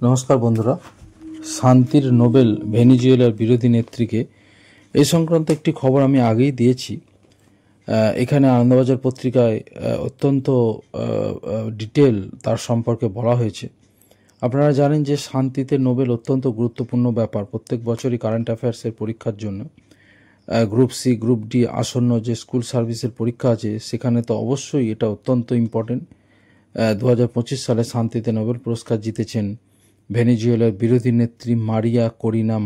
নমস্কার বন্ধুরা, শান্তির নোবেল ভেনিজুয়েলার বিরোধী নেত্রীকে এই সংক্রান্ত একটি খবর আমি আগেই দিয়েছি। এখানে আনন্দবাজার পত্রিকায় অত্যন্ত ডিটেল তার সম্পর্কে বলা হয়েছে। আপনারা জানেন যে শান্তিতে নোবেল অত্যন্ত গুরুত্বপূর্ণ ব্যাপার। প্রত্যেক বছরই কারেন্ট অ্যাফেয়ার্সের পরীক্ষার জন্য গ্রুপ সি, গ্রুপ ডি আসন্ন যে স্কুল সার্ভিসের পরীক্ষা আছে সেখানে তো অবশ্যই এটা অত্যন্ত ইম্পর্টেন্ট। 2025 সালে শান্তিতে নোবেল পুরস্কার জিতেছেন ভেনিজুয়েলার বিরোধী নেত্রী মারিয়া করিনা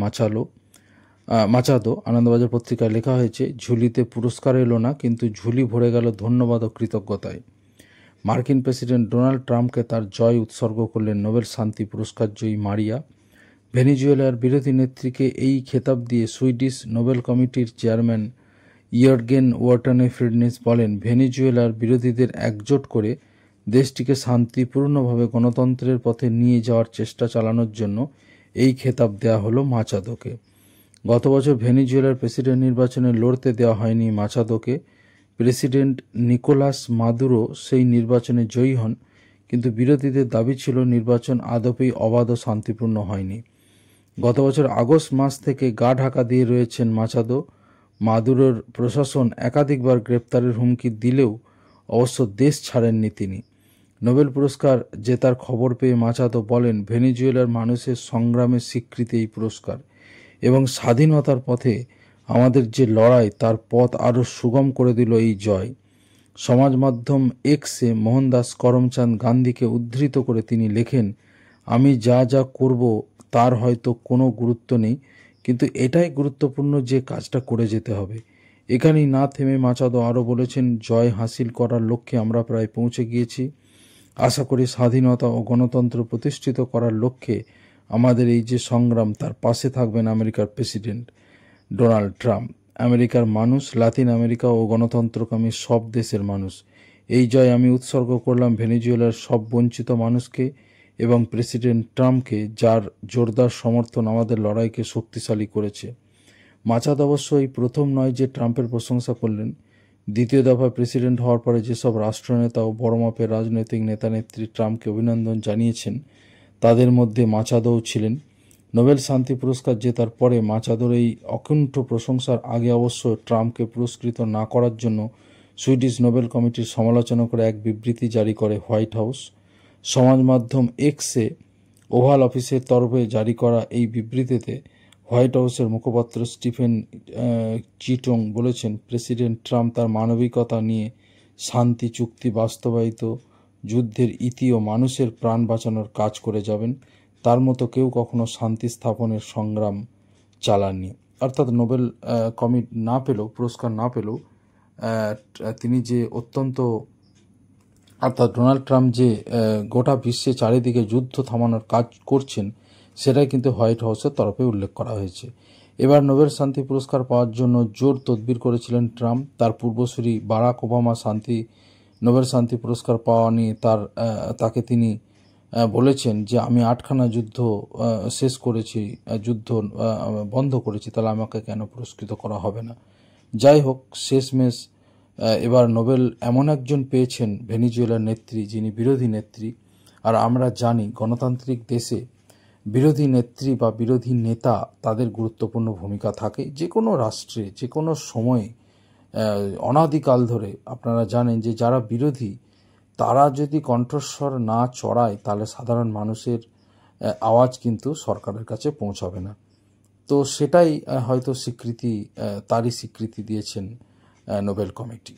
মাচাদো। আনন্দবাজার পত্রিকায় লেখা হয়েছে, ঝুলিতে পুরস্কার এলো না, কিন্তু ঝুলি ভরে গেল ধন্যবাদ ও কৃতজ্ঞতায়। মার্কিন প্রেসিডেন্ট ডোনাল্ড ট্রাম্পকে তার জয় উৎসর্গ করলেন নোবেল শান্তি পুরস্কার জয়ী মারিয়া। ভেনিজুয়েলার বিরোধী নেত্রীকে এই খেতাব দিয়ে সুইডিশ নোবেল কমিটির চেয়ারম্যান ইয়র্গেন ওয়ার্টনে ফ্রিডনিস বলেন, ভেনিজুয়েলার বিরোধীদের একজোট করে দেশটিকে শান্তিপূর্ণভাবে গণতন্ত্রের পথে নিয়ে যাওয়ার চেষ্টা চালানোর জন্য এই খেতাব দেওয়া হলো মাচাদোকে। গত বছর ভেনিজুয়েলার প্রেসিডেন্ট নির্বাচনে লড়তে দেওয়া হয়নি মাচাদোকে। প্রেসিডেন্ট নিকোলাস মাদুরো সেই নির্বাচনে জয়ী হন, কিন্তু বিরোধীদের দাবি ছিল নির্বাচন আদপেই অবাধ ও শান্তিপূর্ণ হয়নি। গত বছর আগস্ট মাস থেকে গা ঢাকা দিয়ে রয়েছেন মাচাদো। মাদুরোর প্রশাসন একাধিকবার গ্রেপ্তারের হুমকি দিলেও অবশ্য দেশ ছাড়েননি তিনি। নোবেল পুরস্কার জেতার খবর পেয়ে মাচাদো বলেন, ভেনিজুয়েলার মানুষের সংগ্রামের স্বীকৃতি এই পুরস্কার, এবং স্বাধীনতার পথে আমাদের যে লড়াই তার পথ আরও সুগম করে দিল এই জয়। সমাজ মাধ্যম এক্সে মোহনদাস করমচাঁদ গান্ধীকে উদ্ধৃত করে তিনি লেখেন, আমি যা যা করব তার হয়তো কোনো গুরুত্ব নেই, কিন্তু এটাই গুরুত্বপূর্ণ যে কাজটা করে যেতে হবে। এখানেই না থেমে মাচাদো আরও বলেছেন, জয় হাসিল করার লক্ষ্যে আমরা প্রায় পৌঁছে গিয়েছি। আশা করি স্বাধীনতা ও গণতন্ত্র প্রতিষ্ঠিত করার লক্ষ্যে আমাদের এই যে সংগ্রাম তার পাশে থাকবেন আমেরিকার প্রেসিডেন্ট ডোনাল্ড ট্রাম্প। আমেরিকার মানুষ, লাতিন আমেরিকা ও গণতন্ত্রকামী সব দেশের মানুষ। এই জয় আমি উৎসর্গ করলাম ভেনিজুয়েলার সব বঞ্চিত মানুষকে এবং প্রেসিডেন্ট ট্রাম্পকে, যার জোরদার সমর্থন আমাদের লড়াইকে শক্তিশালী করেছে। মাচাদ অবশ্য এই প্রথম নয় যে ট্রাম্পের প্রশংসা করলেন। দ্বিতীয় দফা প্রেসিডেন্ট হওয়ার পরে যেসব রাষ্ট্রনেতা ও বড় মাপের রাজনৈতিক নেতানেত্রী ট্রাম্পকে অভিনন্দন জানিয়েছেন তাদের মধ্যে মাচাদোও ছিলেন। নোবেল শান্তি পুরস্কার জেতার পরে মাচাদোর এই অকুণ্ঠ প্রশংসার আগে অবশ্য ট্রাম্পকে পুরস্কৃত না করার জন্য সুইডিশ নোবেল কমিটির সমালোচনা করে এক বিবৃতি জারি করে হোয়াইট হাউস। সমাজ মাধ্যম এক্সে ওভাল অফিসের তরফে জারি করা এই বিবৃতিতে হোয়াইট হাউসের মুখপাত্র স্টিফেন চিটং বলেছেন, প্রেসিডেন্ট ট্রাম্প তার মানবিকতা নিয়ে শান্তি চুক্তি বাস্তবায়িত, যুদ্ধের ইতি ও মানুষের প্রাণ বাঁচানোর কাজ করে যাবেন। তার মতো কেউ কখনো শান্তি স্থাপনের সংগ্রাম চালাননি। অর্থাৎ নোবেল পুরস্কার না পেলেও তিনি যে অর্থাৎ ডোনাল্ড ট্রাম্প যে গোটা বিশ্বে চারিদিকে যুদ্ধ থামানোর কাজ করছেন সেটাই কিন্তু হোয়াইট হাউসের তরফে উল্লেখ করা হয়েছে। এবার নোবেল শান্তি পুরস্কার পাওয়ার জন্য জোর তদবির করেছিলেন ট্রাম্প। তার পূর্বসূরি বারাক ওবামা নোবেল শান্তি পুরস্কার পাওয়া নিয়ে তাকে তিনি বলেছেন যে আমি 8খানা যুদ্ধ শেষ করেছি, যুদ্ধ বন্ধ করেছি, তাহলে আমাকে কেন পুরস্কৃত করা হবে না। যাই হোক, শেষমেশ এবার নোবেল এমন একজন পেয়েছেন ভেনিজুয়েলার নেত্রী, যিনি বিরোধী নেত্রী। আর আমরা জানি গণতান্ত্রিক দেশে বিরোধী নেত্রী বা বিরোধী নেতা তাদের গুরুত্বপূর্ণ ভূমিকা থাকে যে কোনো রাষ্ট্রে, যে কোনো সময়ে। অনাদিকাল ধরে আপনারা জানেন যে যারা বিরোধী তারা যদি কণ্ঠস্বর না চড়ায় তাহলে সাধারণ মানুষের আওয়াজ কিন্তু সরকারের কাছে পৌঁছাবে না। তো সেটাই হয়তো তারই স্বীকৃতি দিয়েছেন নোবেল কমিটি।